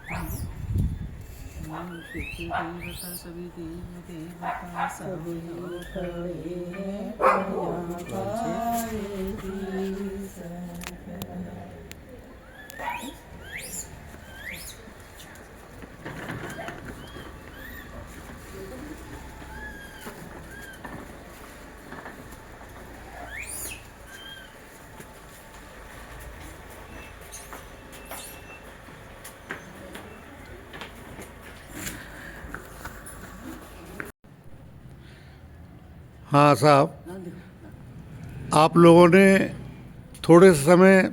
देवता सभी देव देवता सभी खड़े हाँ साहब, आप लोगों ने थोड़े से समय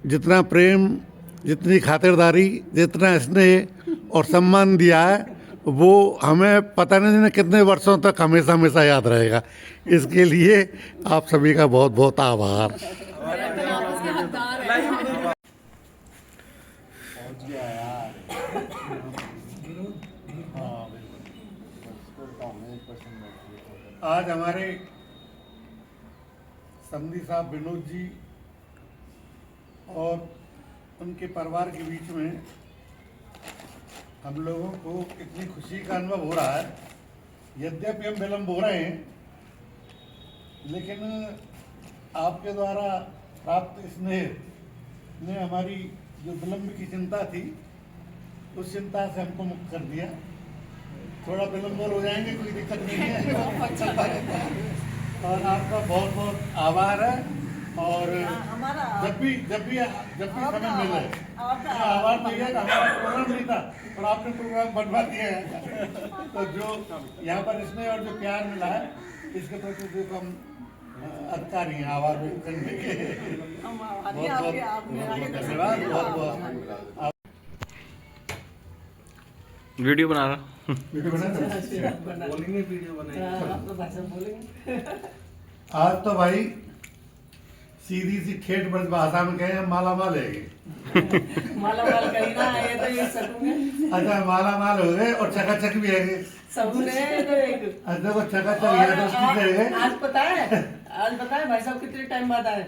जितना प्रेम, जितनी खातिरदारी, जितना स्नेह और सम्मान दिया है, वो हमें पता नहीं कितने वर्षों तक हमेशा हमेशा याद रहेगा। इसके लिए आप सभी का बहुत बहुत आभार। आज हमारे समधी साहब विनोद जी और उनके परिवार के बीच में हम लोगों को इतनी खुशी का अनुभव हो रहा है। यद्यपि हम विलम्ब हो रहे हैं, लेकिन आपके द्वारा प्राप्त स्नेह ने हमारी जो विलम्ब की चिंता थी, उस चिंता से हमको मुक्त कर दिया। थोड़ा विलम्ब हो जाएंगे, कोई दिक्कत नहीं है, चलता रहता है। और आपका बहुत बहुत आभार है। और जब भी समय मिले, आभार तो यह हमारा प्रोग्राम नहीं था और आपने प्रोग्राम बनवा दिया है। तो जो यहाँ पर इसमें और जो प्यार मिला है, इसके प्रति जो हम अधिकारी हैं आभार व्यक्त करने के। बहुत बहुत धन्यवाद। बहुत बहुत वीडियो बना रहा। आज तो भाई सीधी सी ठेठ ब्रज भाषा में कहे माला माल है। माला माल कहीं ना आए तो ये सब अच्छा, माला माल हो गए और चकाचक भी है सब ने। अच्छा, वो चकाचक है तो उसकी है। आज पता है भाई साहब कितने टाइम बाद आए?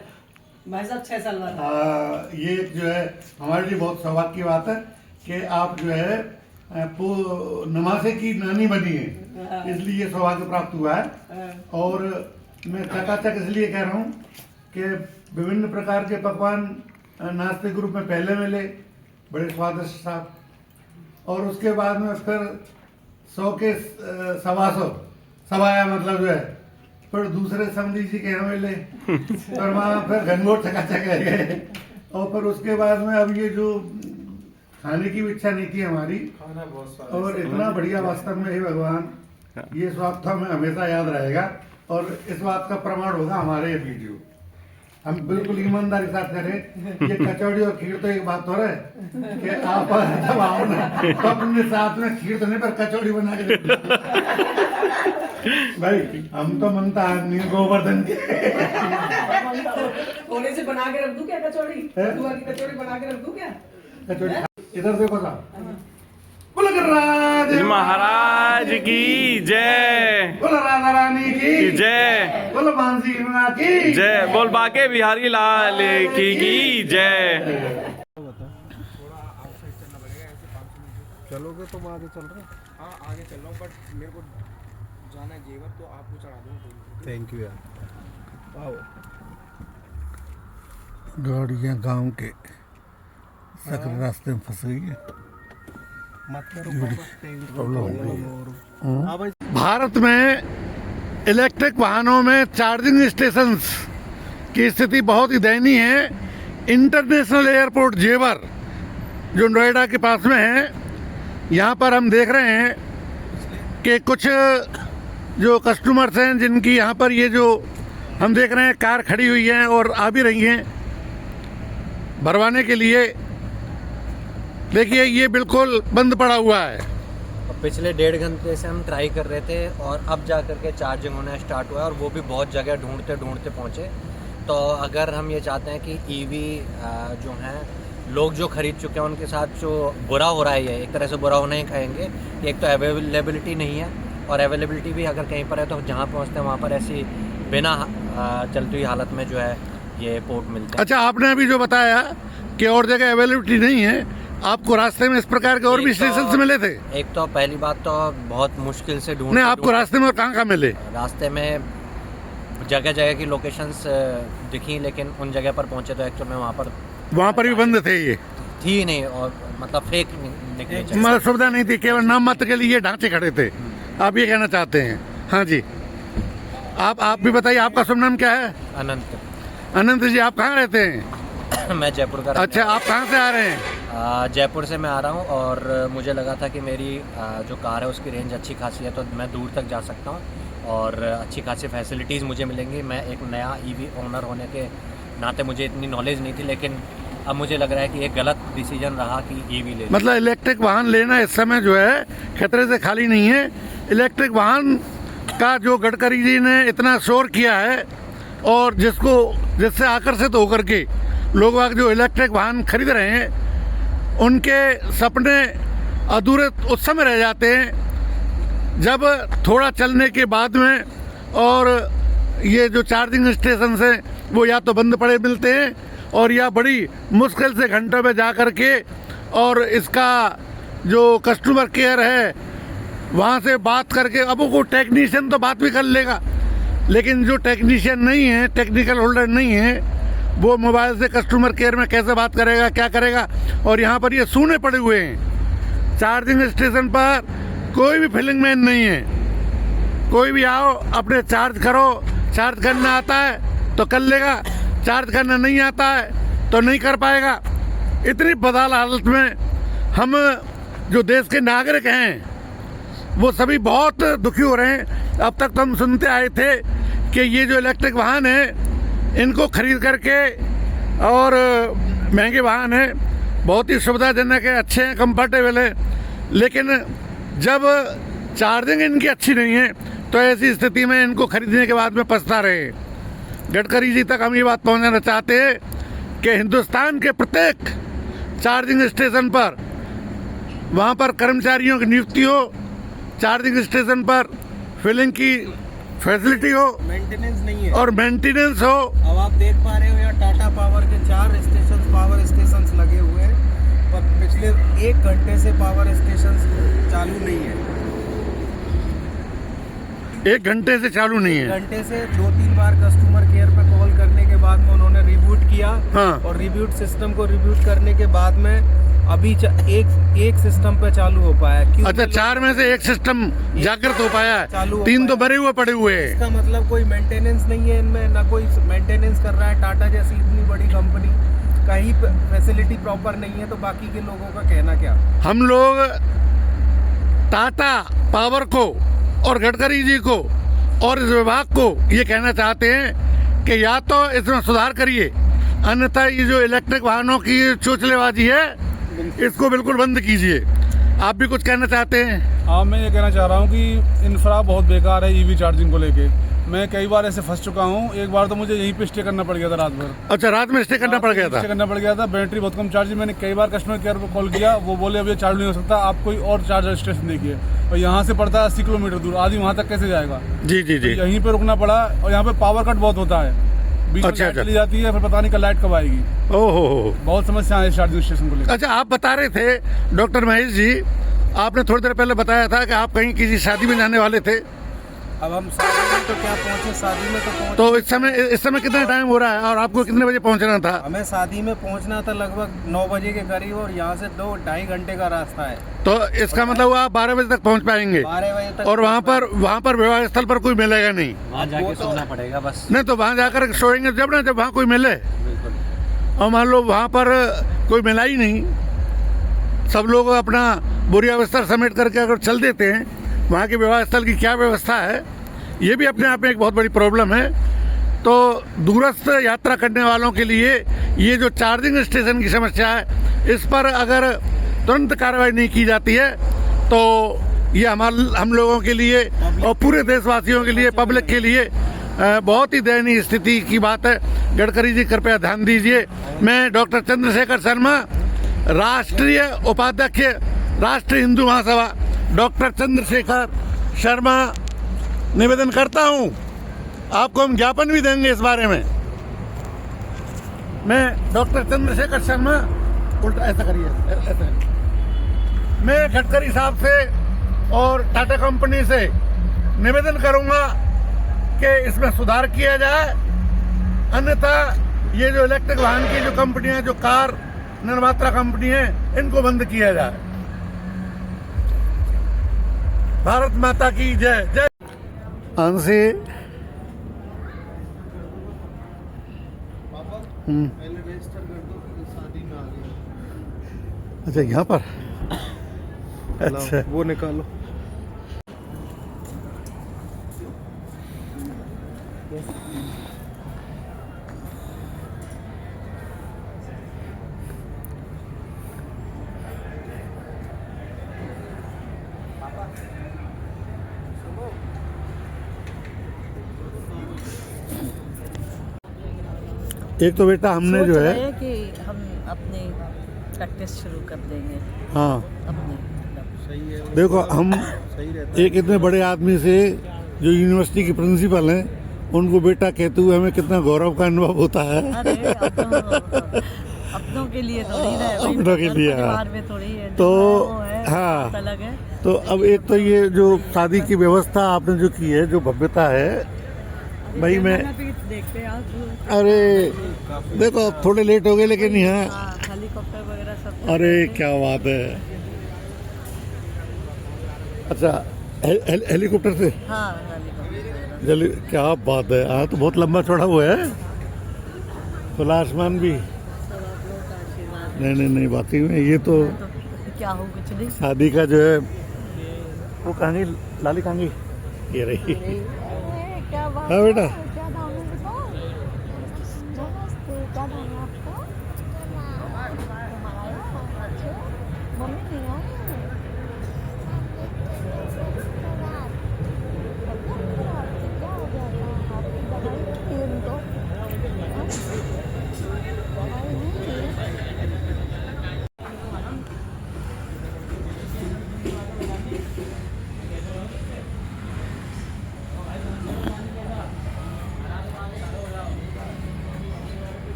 भाई साहब 6 साल बाद। ये जो है हमारे लिए बहुत सौभाग्य की बात है कि आप जो है नमासे की नानी बनी है, इसलिए ये सौभाग्य प्राप्त हुआ है। और मैं चकाचक इसलिए कह रहा हूँ कि विभिन्न प्रकार के पकवान नाश्ते के रूप में पहले मिले, बड़े स्वादिष्ट साहब, और उसके बाद में फिर 100 के 125 सवाया मतलब जो है, फिर दूसरे समधी जी के यहाँ मिले, फिर वहाँ फिर घनघोर चकाचक रह गए। और फिर उसके बाद में अब ये जो खाने की भी इच्छा नहीं थी हमारी, और इतना बढ़िया वास्तव में हे भगवान, ये स्वाद तो हमें हमेशा याद रहेगा। और इस बात का प्रमाण होगा हमारे ये वीडियो। हम बिल्कुल ईमानदारी साथ करें। ये कचौड़ी और खीर तो एक बात हो रहा है कि आप जब आओ ना तो अपने साथ में खीर तो नहीं पर कचौड़ी बना के भाई, हम तो मनता आदमी गोवर्धन के थोड़े से बना के रख दूं क्या कचौड़ी? कचौड़ी बना के रख दूं क्या? कचौड़ी इधर देखो साहब। बोलो राधे महाराज की जय, बोलो राधा रानी की जय, बोलो बांसी माँ की जय, बोल बाके बिहारी लाल की जय। चलोगे तो मैं आगे चल रहा हूँ। हाँ आगे चल रहा हूँ, बट मेरे को जाना है जेवर, तो आपको चढ़ा दूँ। थैंक यू यार। आओ। गाड़ियाँ गांव के सकल रास्ते में फंस गई है। भारत में इलेक्ट्रिक वाहनों में चार्जिंग स्टेशंस की स्थिति बहुत ही दयनीय है। इंटरनेशनल एयरपोर्ट जेवर जो नोएडा के पास में है, यहाँ पर हम देख रहे हैं कि कुछ जो कस्टमर्स हैं जिनकी यहाँ पर ये जो हम देख रहे हैं कार खड़ी हुई है और आ भी रही हैं भरवाने के लिए। देखिए ये बिल्कुल बंद पड़ा हुआ है। पिछले 1.5 घंटे से हम ट्राई कर रहे थे और अब जा कर के चार्जिंग होना स्टार्ट हुआ, और वो भी बहुत जगह ढूंढते ढूंढते पहुँचे। तो अगर हम ये चाहते हैं कि ईवी जो हैं लोग जो खरीद चुके हैं उनके साथ जो बुरा हो रहा है, ये एक तरह से बुरा होना ही कहेंगे। एक तो अवेलेबिलिटी नहीं है, और अवेलेबिलिटी भी अगर कहीं पर है तो जहाँ पहुँचते हैं वहाँ पर ऐसी बिना चलती हुई हालत में जो है ये पोर्ट मिलते हैं। अच्छा, आपने अभी जो बताया कि और जगह अवेलेबिलिटी नहीं है, आपको रास्ते में इस प्रकार के और भी स्टेशन मिले थे? एक तो पहली बात तो बहुत मुश्किल से नहीं, आपको रास्ते में और कहाँ मिले? रास्ते में जगह जगह की लोकेशंस दिखी, लेकिन उन जगह पर पहुंचे तो एक्चुअल में वहाँ पर भी बंद थे, ये थी नहीं, और मतलब फेक निकले, मतलब सुविधा नहीं थी, केवल नाम मात्र के लिए ढांचे खड़े थे, आप ये कहना चाहते हैं? हाँ जी, आप भी बताइए, आपका शुभ नाम क्या है? अनंत। अनंत जी, आप कहाँ रहते हैं? मैं जयपुर का। अच्छा, आप कहाँ से आ रहे हैं? जयपुर से मैं आ रहा हूँ, और मुझे लगा था कि मेरी जो कार है उसकी रेंज अच्छी खासी है, तो मैं दूर तक जा सकता हूँ और अच्छी खासी फैसिलिटीज़ मुझे मिलेंगी। मैं एक नया ईवी ओनर होने के नाते मुझे इतनी नॉलेज नहीं थी, लेकिन अब मुझे लग रहा है कि एक गलत डिसीजन रहा कि ईवी ले। मतलब इलेक्ट्रिक वाहन लेना इस समय जो है खतरे से खाली नहीं है। इलेक्ट्रिक वाहन का जो गडकरी जी ने इतना शोर किया है, और जिससे आकर्षित होकर के लोग बाग जो इलेक्ट्रिक वाहन खरीद रहे हैं, उनके सपने अधूरे उस समय रह जाते हैं जब थोड़ा चलने के बाद में, और ये जो चार्जिंग स्टेशन हैं वो या तो बंद पड़े मिलते हैं, और या बड़ी मुश्किल से घंटों में जा कर के, और इसका जो कस्टमर केयर है वहाँ से बात करके, अब वो टेक्नीशियन तो बात भी कर लेगा, लेकिन जो टेक्नीशियन नहीं है, टेक्निकल होल्डर नहीं है, वो मोबाइल से कस्टमर केयर में कैसे बात करेगा, क्या करेगा? और यहाँ पर ये सूने पड़े हुए हैं। चार्जिंग स्टेशन पर कोई भी फिलिंग मैन नहीं है। कोई भी आओ, अपने चार्ज करो, चार्ज करना आता है तो कर लेगा, चार्ज करना नहीं आता है तो नहीं कर पाएगा। इतनी बदहाल हालत में हम जो देश के नागरिक हैं वो सभी बहुत दुखी हो रहे हैं। अब तक तो हम सुनते आए थे कि ये जो इलेक्ट्रिक वाहन है, इनको खरीद करके, और महंगे वाहन हैं, बहुत ही सुविधाजनक है, अच्छे हैं, कंफर्टेबल है, लेकिन जब चार्जिंग इनकी अच्छी नहीं है तो ऐसी स्थिति में इनको खरीदने के बाद में पछता रहे। गडकरी जी तक हम ये बात पहुंचाना चाहते हैं कि हिंदुस्तान के प्रत्येक चार्जिंग स्टेशन पर, वहाँ पर कर्मचारियों की नियुक्ति हो, चार्जिंग स्टेशन पर फिलिंग की फैसिलिटी हो, मेंटेनेंस नहीं है और मेंटेनेंस हो। अब आप देख पा रहे हो यहाँ टाटा पावर के 4 स्टेशन, पावर स्टेशन लगे हुए हैं, पर पिछले 1 घंटे से पावर स्टेशन चालू नहीं है। 1 घंटे से चालू नहीं है? घंटे से 2-3 बार कस्टमर केयर पे कॉल करने के बाद में उन्होंने रिबूट किया। हाँ। और रिबूट सिस्टम को रिबूट करने के बाद में अभी एक सिस्टम पे चालू हो पाया। अच्छा, 4 में से 1 सिस्टम जागृत हो पाया है, 3 तो भरे हुए पड़े हुए हैं। इसका मतलब कोई मेंटेनेंस नहीं है इनमें, ना कोई मेंटेनेंस कर रहा है। टाटा जैसी इतनी बड़ी कंपनी, कहीं फैसिलिटी प्रॉपर नहीं है, तो बाकी के लोगों का कहना क्या? हम लोग टाटा पावर को और गडकरी जी को और इस विभाग को ये कहना चाहते हैं कि या तो इसमें सुधार करिए, अन्यथा ये जो इलेक्ट्रिक वाहनों की चोचलेबाजी है इसको बिल्कुल बंद कीजिए। आप भी कुछ कहना चाहते हैं? हाँ, मैं ये कहना चाह रहा हूँ कि इंफ्रा बहुत बेकार है ईवी चार्जिंग को लेके। मैं कई बार ऐसे फंस चुका हूँ। एक बार तो मुझे यहीं पे स्टे करना पड़ गया था रात भर। अच्छा, रात में स्टे करना पड़ गया था? स्टे करना पड़ गया था, बैटरी बहुत कम चार्ज। मैंने कई बार कस्टमर केयर पर कॉल किया, वो बोले अब ये चार्ज नहीं हो सकता, आप कोई और चार्जर स्टेशन देखिए। और यहाँ से पड़ता है 80 किलोमीटर दूर, आदमी वहाँ तक कैसे जाएगा? जी जी जी। यहीं पे रुकना पड़ा, और यहाँ पे पावर कट बहुत होता है, बीच में लाइट चली जाती है, फिर पता नहीं कल लाइट कब आएगी। ओहो, बहुत समस्या है चार्जिंग स्टेशन को लेकर। अच्छा, आप बता रहे थे डॉक्टर महेश जी, आपने थोड़ी देर पहले बताया था कि आप कहीं किसी शादी में जाने वाले थे। अब हम शादी में तो क्या पहुंचे, शादी में तो पहुंचे। तो इस समय कितना टाइम हो रहा है और आपको कितने बजे पहुंचना था? हमें शादी में पहुंचना था लगभग 9 बजे के करीब, और यहाँ से 2-2.5 घंटे का रास्ता है। तो इसका मतलब आप 12 बजे तक पहुंच पाएंगे? 12 बजे तक। और वहाँ पर विवाह स्थल पर कोई मिलेगा नहीं? वहाँ जाके सोना पड़ेगा बस। नहीं, तो वहाँ जाकर सोएंगे जब वहाँ कोई मिले। बिल्कुल। और मान लो वहाँ पर कोई मिला ही नहीं, सब लोग अपना बोरिया बिस्तर समेट करके अगर चल देते हैं, वहाँ के विवाह स्थल की क्या व्यवस्था है, ये भी अपने आप में एक बहुत बड़ी प्रॉब्लम है। तो दूरस्थ यात्रा करने वालों के लिए ये जो चार्जिंग स्टेशन की समस्या है, इस पर अगर तुरंत कार्रवाई नहीं की जाती है तो ये हम लोगों के लिए और पूरे देशवासियों के लिए, पब्लिक के लिए बहुत ही दयनीय स्थिति की बात है। गडकरी जी कृपया ध्यान दीजिए। मैं डॉक्टर चंद्रशेखर शर्मा, राष्ट्रीय उपाध्यक्ष, राष्ट्रीय हिंदू महासभा डॉक्टर चंद्रशेखर शर्मा, निवेदन करता हूं, आपको हम ज्ञापन भी देंगे इस बारे में। मैं डॉक्टर चंद्रशेखर शर्मा, उल्टा ऐसा करिए, ऐसा। मैं गडकरी साहब से और टाटा कंपनी से निवेदन करूंगा कि इसमें सुधार किया जाए, अन्यथा ये जो इलेक्ट्रिक वाहन की जो कंपनियां, जो कार निर्माता कंपनी है, इनको बंद किया जाए। भारत माता की जय जय। आंसे पहले रजिस्टर कर दो, फिर शादी में आ गया। अच्छा, यहाँ पर अच्छा वो निकालो। एक तो बेटा हमने जो है कि हम अपने प्रैक्टिस शुरू कर देंगे हाँ अपने सही है, देखो, हम सही रहता एक इतने बड़े आदमी से जो यूनिवर्सिटी के प्रिंसिपल हैं, उनको बेटा कहते हुए हमें कितना गौरव का अनुभव होता है। अरे अपनों के लिए थोड़ी ना है भाई, अपनों के लिए, हाँ। परिवार में थोड़ी है, तो वो है, हाँ, बात अलग है। तो अब एक तो ये जो शादी की व्यवस्था आपने जो की है, जो भव्यता है भाई, मैं देखते आप अरे देखो थोड़े लेट हो गए, लेकिन यहाँ हेलीकॉप्टर वगैरह सब। अरे क्या बात है। अच्छा, हेलीकॉप्टर से हाँ हेलीकॉप्टर जल्दी, क्या बात है। हाँ, तो बहुत लंबा चौड़ा हुआ है, खुला आसमान भी। सब आप लोगों का आशीर्वाद नहीं नहीं नहीं, वाकई में ये तो है, तो क्या हो कुछ नहीं। शादी का जो है वो कहानी, लाली कहानी ये रही। क्या बात हाँ बेटा, क्या नाम है बताओ? नमस्ते, क्या नाम है आपका? मम्मी नहीं